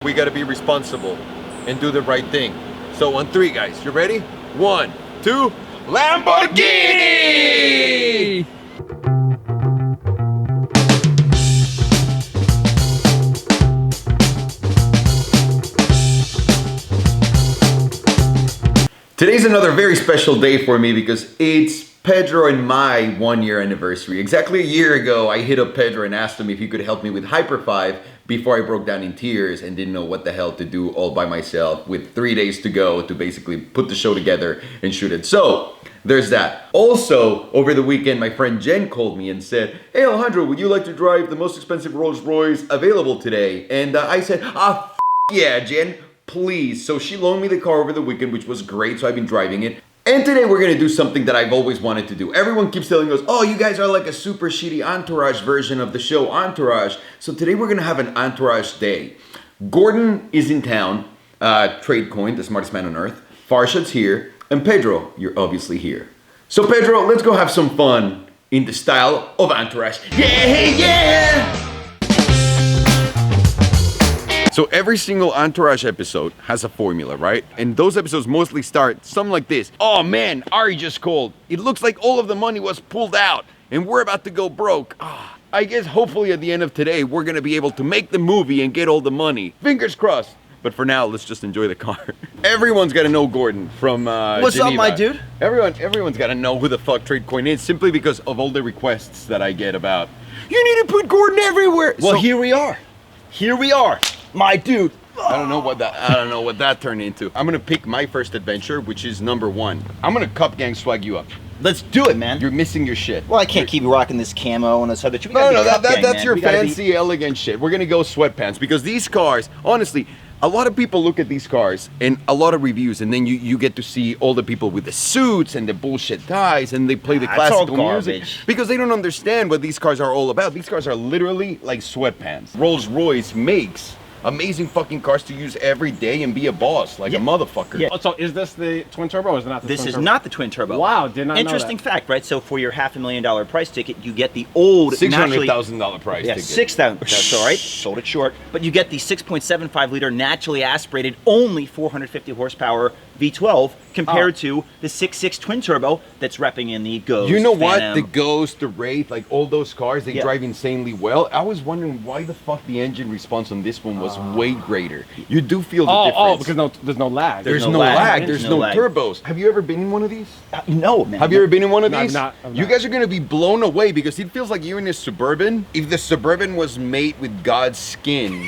We gotta be responsible and do the right thing. So on three, guys, you ready? 1, 2, Lamborghini! Today's another very special day for me because it's Pedro and my 1-year anniversary. Exactly a year ago, I hit up Pedro and asked him if he could help me with Hyper 5 before I broke down in tears and didn't know what the hell to do all by myself with 3 days to go to basically put the show together and shoot it. So, there's that. Also, over the weekend, my friend Jen called me and said, "Hey Alejandro, would you like to drive the most expensive Rolls Royce available today?" And I said, yeah, Jen, please. So she loaned me the car over the weekend, which was great, so I've been driving it. And today we're gonna do something that I've always wanted to do. Everyone keeps telling us, oh, you guys are like a super shitty Entourage version of the show Entourage. So today we're gonna have an Entourage day. Gordon is in town, TradeCoin, the smartest man on earth. Farshad's here, and Pedro, you're obviously here. So Pedro, let's go have some fun in the style of Entourage. Yeah! So every single Entourage episode has a formula, right? And those episodes mostly start something like this. Oh man, Ari just called. It looks like all of the money was pulled out and we're about to go broke. I guess hopefully at the end of today, we're gonna be able to make the movie and get all the money. Fingers crossed. But for now, let's just enjoy the car. Everyone's gotta know Gordon from What's Geneva. up, my dude? Everyone's gotta know who the fuck TradeCoin is simply because of all the requests that I get about, you need to put Gordon everywhere. Well, So, here we are. Here we are. My dude. I don't know what that turned into. I'm gonna pick my first adventure, which is number 1. I'm gonna Cup Gang swag you up. Let's do it, man. You're missing your shit. Well, I can't keep rocking this camo and this other. No, that's your fancy, elegant shit. We're gonna go sweatpants because these cars, honestly, a lot of people look at these cars and a lot of reviews, and then you get to see all the people with the suits and the bullshit ties, and they play the classical music because they don't understand what these cars are all about. These cars are literally like sweatpants. Rolls-Royce makes amazing fucking cars to use every day and be a boss like a motherfucker. Yeah. Oh, so is this the twin turbo or is it not the twin turbo? This is not the twin turbo. Wow, did not know Interesting that. fact, right? So for your $500,000 price ticket, you get the old $600,000 price ticket. 6,000. That's all right. Sold it short. But you get the 6.75 liter naturally aspirated, only 450 horsepower V12 compared to the 6.6 twin turbo that's repping in the Ghost. You know what? Phantom. The Ghost, the Wraith, like all those cars, they drive insanely well. I was wondering why the fuck the engine response on this one was way greater. You do feel the difference. Oh, because there's no lag. There's no lag. There's no turbos. Have you ever been in one of these? No, man. Have you ever been in one of No, these? I've You not. guys are gonna be blown away because it feels like you're in a Suburban. If the Suburban was made with God's skin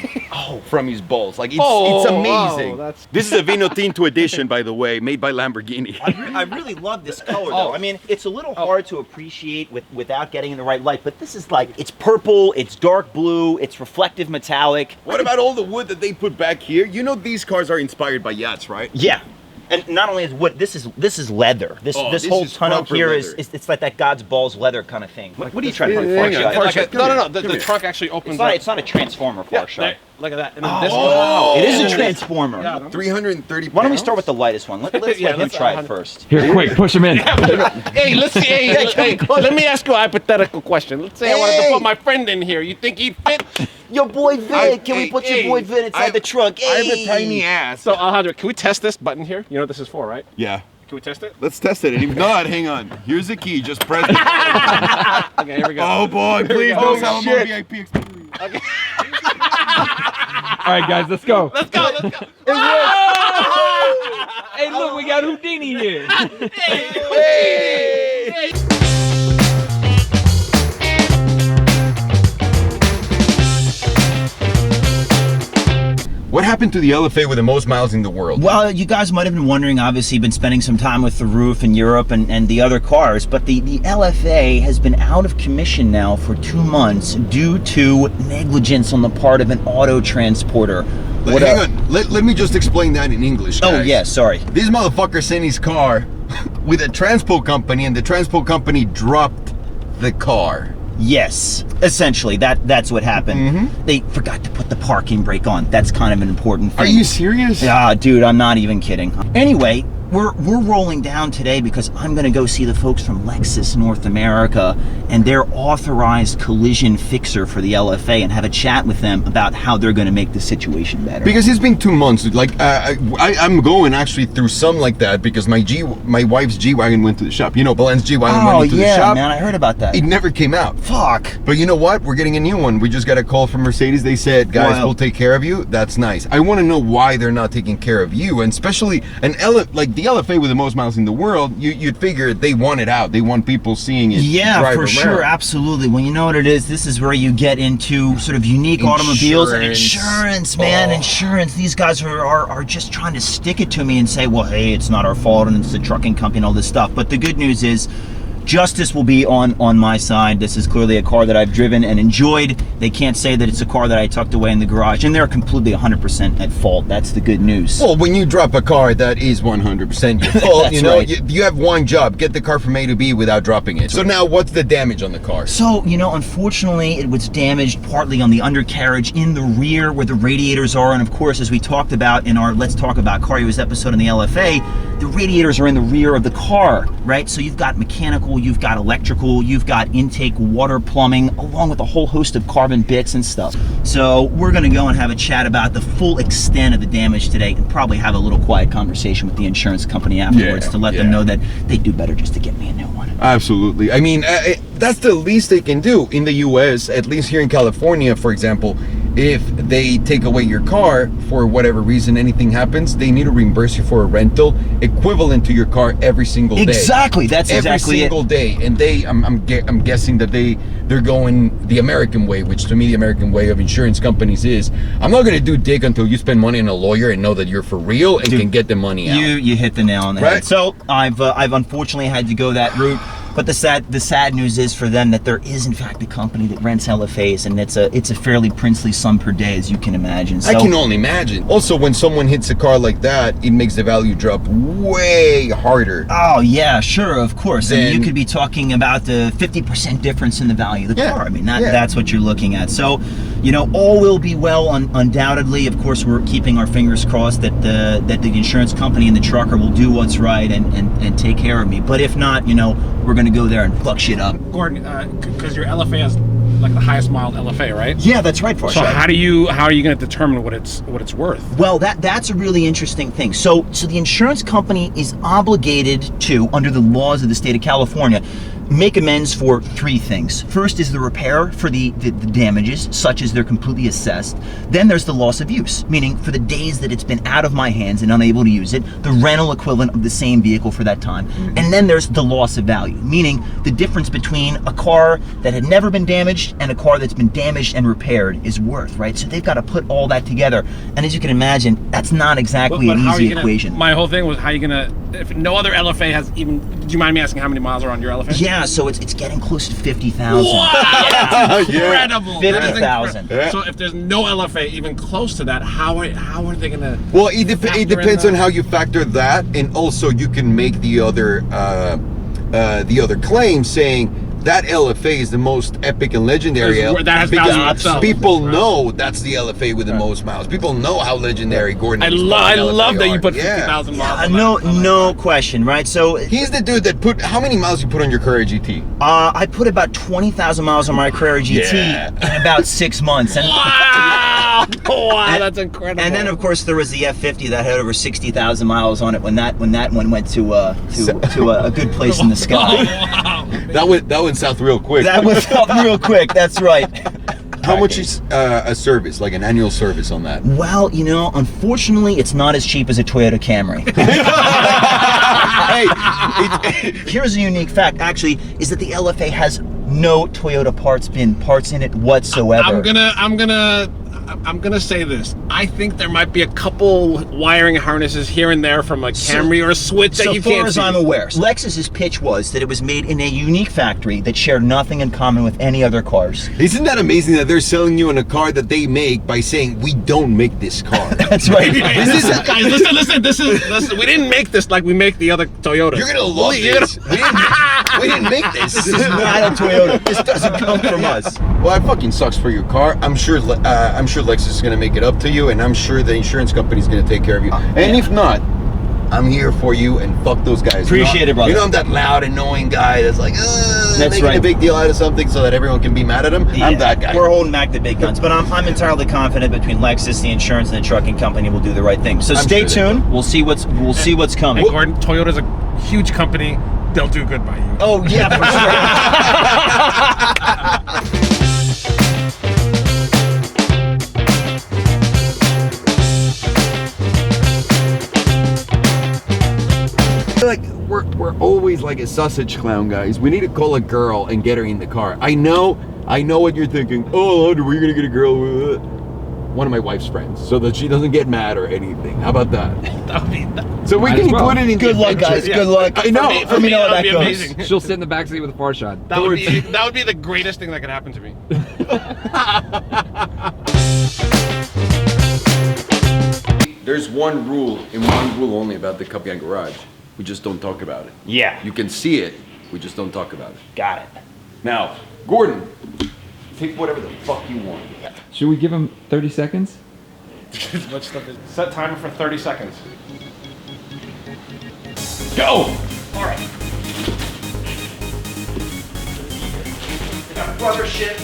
from his balls, like it's amazing. Wow, This is a Vino Tinto edition, by the way, made by Lamborghini. I really love this color, though. I mean, it's a little hard to appreciate without getting in the right light, but this is like, it's purple, it's dark blue, it's reflective metallic. What about all the wood that they put back here? You know these cars are inspired by yachts, right? Yeah. And not only is wood, this is leather. This this whole is tonneau proper here leather. is it's like that God's balls leather kind of thing. What are you trying to find? hang on. Farshad? No. The trunk actually opens up. It's not a transformer, Farshad. Look at that. And then this wow. It is and a then transformer. Yeah. 330 pounds? Why don't we start with the lightest one? Let's let him let's try it 100. first. Here, quick, push him in. Hey, let's see. Hey, let me ask you a hypothetical question. Let's say I wanted to put my friend in here. You think he'd fit? Your boy Vin, can we put your boy Vin inside the trunk? I have a tiny ass. So, Alejandro, can we test this button here? You know what this is for, right? Yeah. Can we test it? Let's test it. And if not, hang on. Here's the key. Just press it. Okay, here we go. Oh boy, please Oh, no Salomondrin VIP experience. All right, guys, let's go. Let's go. Hey, look, we got Houdini here. Hey! What happened to the LFA with the most miles in the world? Well, you guys might have been wondering, obviously, you've been spending some time with the roof in Europe and the other cars, but the LFA has been out of commission now for 2 months due to negligence on the part of an auto transporter. Hang on, let me just explain that in English, guys. Oh, yeah, sorry. This motherfucker sent his car with a transport company, and the transport company dropped the car. Yes, essentially, that's what happened. They forgot to put the parking brake on. That's kind of an important thing. Are you serious? Yeah, dude, I'm not even kidding. Anyway, we're rolling down today because I'm going to go see the folks from Lexus North America and their authorized collision fixer for the LFA and have a chat with them about how they're going to make the situation better. Because it's been 2 months. Like I'm going actually through some like that because my wife's G-Wagon went to the shop. You know, Belen's G-Wagon went to the shop. Oh, yeah, man, I heard about that. It never came out. Fuck. But you know what? We're getting a new one. We just got a call from Mercedes. They said, guys, we'll take care of you. That's nice. I want to know why they're not taking care of you, and especially like the LFA with the most miles in the world. You'd figure they want it out. They want people seeing it. Yeah, drive for around. Sure, absolutely. Well, you know what it is. This is where you get into sort of unique automobiles and insurance, man. Insurance. These guys are just trying to stick it to me and say, well, hey, it's not our fault and it's the trucking company and all this stuff. But the good news is, justice will be on my side. This is clearly a car that I've driven and enjoyed. They can't say that it's a car that I tucked away in the garage, and they're completely 100% at fault. That's the good news. Well, when you drop a car, that is 100% your fault. That's you know, right. you have one job: get the car from A to B without dropping it. So now, what's the damage on the car? So, you know, unfortunately, it was damaged partly on the undercarriage in the rear where the radiators are, and of course, as we talked about in our Let's Talk About Car Heroes episode on the LFA, the radiators are in the rear of the car, right? So you've got mechanical, you've got electrical, you've got intake, water, plumbing, along with a whole host of carbon bits and stuff. So we're gonna go and have a chat about the full extent of the damage today and probably have a little quiet conversation with the insurance company afterwards to let them know that they do better just to get me a new one. Absolutely. I mean, that's the least they can do in the US, at least here in California, for example. If they take away your car for whatever reason, anything happens, they need to reimburse you for a rental equivalent to your car every single day. Exactly, that's exactly it. Every single day. And I'm guessing that they're going the American way, which to me the American way of insurance companies is, I'm not going to do dick until you spend money on a lawyer and know that you're for real and can get the money out. You hit the nail on the head. So I've unfortunately had to go that route. But the sad news is for them that there is in fact a company that rents LFAs, and it's a fairly princely sum per day, as you can imagine. So, I can only imagine. Also, when someone hits a car like that, it makes the value drop way harder. Oh yeah, sure, of course. I mean, you could be talking about the 50% difference in the value of the car. I mean, that's what you're looking at. So, you know, all will be well, undoubtedly. Of course, we're keeping our fingers crossed that the insurance company and the trucker will do what's right and take care of me. But if not, you know, we're going to go there and fuck shit up. Gordon, because your LFA has like the highest mild LFA, right? Yeah, that's right, Farsad. So how are you going to determine what it's worth? Well, that's a really interesting thing. So the insurance company is obligated to, under the laws of the state of California, make amends for three things. First is the repair for the damages, such as they're completely assessed. Then there's the loss of use, meaning for the days that it's been out of my hands and unable to use it, the rental equivalent of the same vehicle for that time. And then there's the loss of value, meaning the difference between a car that had never been damaged and a car that's been damaged and repaired is worth, right? So they've got to put all that together. And as you can imagine, that's not exactly an easy equation. My whole thing was how are you going to, if no other LFA has even, do you mind me asking how many miles are on your LFA? Yeah, so it's getting close to 50,000. Wow, that's incredible. 50,000. So if there's no LFA even close to that, how are they gonna? Well, it depends on how you factor that, and also you can make the other claim saying that LFA is the most epic and legendary. That has value itself. People know that's the LFA with the most miles. People know how legendary Gordon. I love that you put 50,000 miles. No question, right? So he's the dude that put how many miles you put on your Carrera GT? I put about 20,000 miles on my Carrera GT in about 6 months. And wow, that's incredible. And then of course there was the F50 that had over 60,000 miles on it when that one went to a good place in the sky. Wow. That went south real quick. That went south real quick. That's right. How much is a service, like an annual service on that? Well, you know, unfortunately, it's not as cheap as a Toyota Camry. Hey, here's a unique fact, actually, is that the LFA has no Toyota parts in it whatsoever. I'm gonna say this. I think there might be a couple wiring harnesses here and there from a Camry or a Switch that you can't see. So far as I'm aware, Lexus's pitch was that it was made in a unique factory that shared nothing in common with any other cars. Isn't that amazing that they're selling you in a car that they make by saying, we don't make this car? That's right. Guys, listen. We didn't make this like we make the other Toyotas. You're gonna love this. We didn't make this. This is not a Toyota. This doesn't come from us. Well, it fucking sucks for your car. I'm sure Lexus is gonna make it up to you, and I'm sure the insurance company is gonna take care of you. And if not, I'm here for you, and fuck those guys. Appreciate it, brother. You know I'm that loud, annoying guy that's like, That's making right. a big deal out of something so that everyone can be mad at him. I'm that guy. We're holding back the big guns, but I'm entirely confident between Lexus, the insurance, and the trucking company will do the right thing. So stay sure they tuned. We'll see what's coming. Hey, Gordon, Toyota's a huge company. They'll do good by you. Oh yeah, for sure. Like we're always like a sausage clown, guys. We need to call a girl and get her in the car. I know what you're thinking. Oh, Andrew, we're gonna get a girl with one of my wife's friends so that she doesn't get mad or anything. How about that? That would be So we Might can as well. put it in. Good luck, guys. Yeah. Good luck. I know. For me, how that would be goes. amazing. She'll sit in the backseat with a far shot. That would be the greatest thing that could happen to me. There's one rule and one rule only about the Capian Garage. We just don't talk about it. Yeah, You can see it. We just don't talk about it. got it. Now, Gordon, take whatever the fuck you want. Should we give him 30 seconds? As much stuff is. Set timer for 30 seconds. Go! All right. I got brother shit.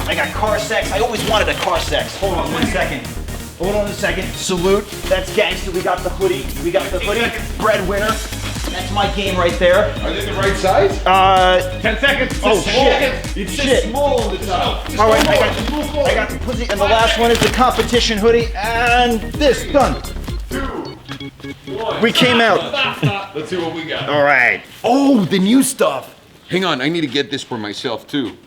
I got car sex. I always wanted a car sex. Hold on 1 second. Hold on a second. Salute. That's gangster. We got the hoodie. Breadwinner. That's my game right there. Are they the right size? 10 seconds. Oh, shit. It says Shit. small on the top. All right, I got the pussy, and the last one is the competition hoodie, and this done. 2, 1. We came out. Let's see what we got. All right. Oh, the new stuff. Hang on, I need to get this for myself too.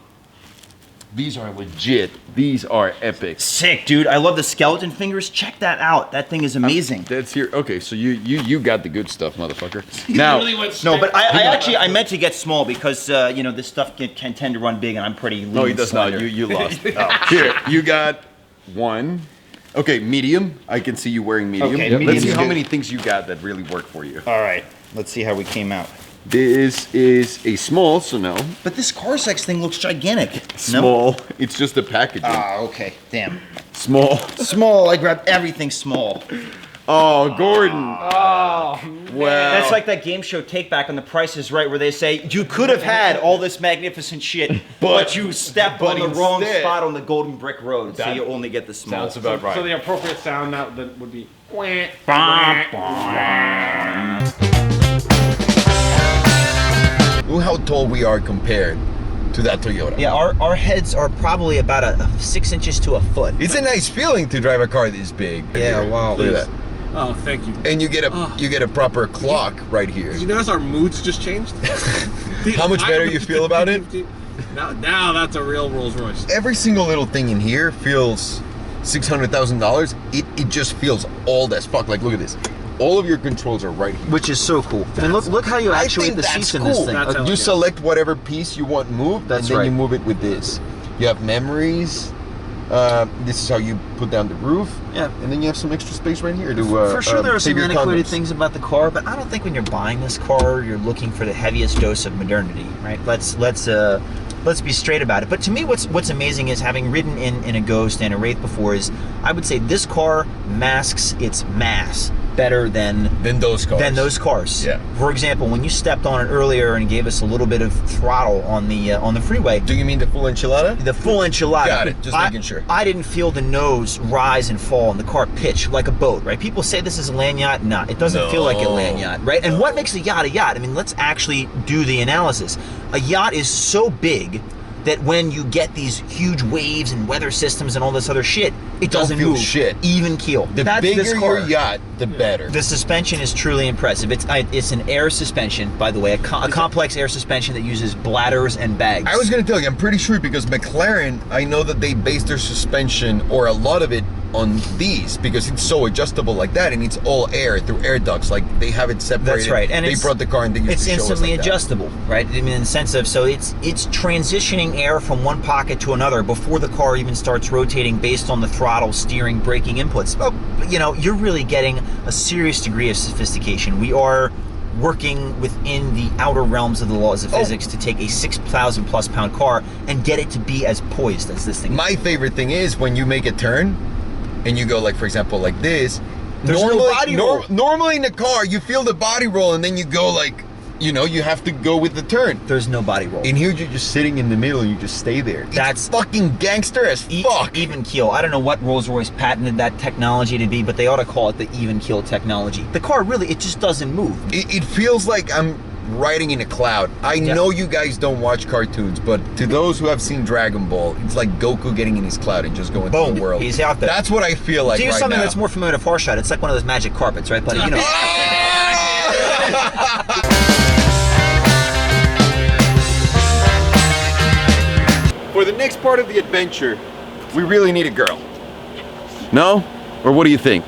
These are legit. These are epic. Sick, dude. I love the skeleton fingers. Check that out. That thing is amazing. That's here. Okay, so you got the good stuff, motherfucker. Now, No, but I meant to get small because you know this stuff can tend to run big, and I'm pretty lean. no, he does not. slender. You lost. Here, you got one. Okay, medium. I can see you wearing medium. Okay, Let's medium's see how good. many things you got that really work for you. All right. Let's see how we came out. This is a small, so no. But this car sex thing looks gigantic. No? Small. It's just the packaging. Ah, okay. Damn. Small. Small. I grabbed everything small. Oh, Gordon. Oh, Wow. That's like that game show Take Back on The Price is Right, where they say you could have had all this magnificent shit, but you stepped on the wrong instead- spot on the golden brick road, so That you only get the small. sounds about right. So the appropriate sound that would be. Look how tall we are compared to that Toyota. Yeah, our heads are probably about a 6 inches to a foot. It's a nice feeling to drive a car this big. Yeah, wow. Look at that. Oh, thank you. And you get a proper clock right here. Did you notice our moods just changed? How much better you feel about it? Now that's a real Rolls Royce. Every single little thing in here feels $600,000. It just feels old as fuck. Like, look at this. All of your controls are right here. Which is so cool. And look how you I actuate think the that's seats in cool. this thing. That's You elegant. select whatever piece you want moved, That's and then right. you move it with this. You have memories. This is how you put down the roof. Yeah. And then you have some extra space right here to For sure, there are some save your antiquated condoms. things about the car, but I don't think when you're buying this car, you're looking for the heaviest dose of modernity, right? Let's be straight about it. But to me, what's amazing is having ridden in a Ghost and a Wraith before is, I would say this car masks its mass better than those cars. Yeah. For example, when you stepped on it earlier and gave us a little bit of throttle on the freeway. Do you mean the full enchilada? The full enchilada. Got it. Just making sure. I didn't feel the nose rise and fall and the car pitch like a boat, right? People say this is a land yacht. Nah, it doesn't feel like a land yacht, right? And what makes a yacht a yacht? I mean, let's actually do the analysis. A yacht is so big that when you get these huge waves and weather systems and all this other shit, it doesn't feel move. shit. Even keel. The That's bigger this car. your yacht, the better. The suspension is truly impressive. It's an air suspension, by the way, a complex air suspension that uses bladders and bags. I was gonna tell you, I'm pretty sure because McLaren, I know that they base their suspension or a lot of it on these because it's so adjustable like that, and it's all air through air ducts. Like they have it separated. That's right, and they brought the car and they used it's to show us instantly like that. adjustable, right? I mean, in the sense of it's transitioning air from one pocket to another before the car even starts rotating based on the throttle, steering, braking inputs. Oh, you know, you're really getting a serious degree of sophistication. We are working within the outer realms of the laws of physics to take a 6,000 plus pound car and get it to be as poised as this thing is. My favorite thing is when you make a turn and you go like, for example, like this, There's no body roll. Normally in a car, you feel the body roll and then you go like, you know, you have to go with the turn. There's no body roll. In here, you're just sitting in the middle and you just stay there. That's it's fucking gangster as fuck. Even keel. I don't know what Rolls-Royce patented that technology to be, but they ought to call it the even keel technology. The car really, it just doesn't move. It feels like I'm riding in a cloud. I know you guys don't watch cartoons, but to those who have seen Dragon Ball, it's like Goku getting in his cloud and just going through the world. He's out there. That's what I feel like To use right something now. that's more familiar to Farshad, it's like one of those magic carpets, right, buddy? You know. For the next part of the adventure, we really need a girl. No? Or what do you think?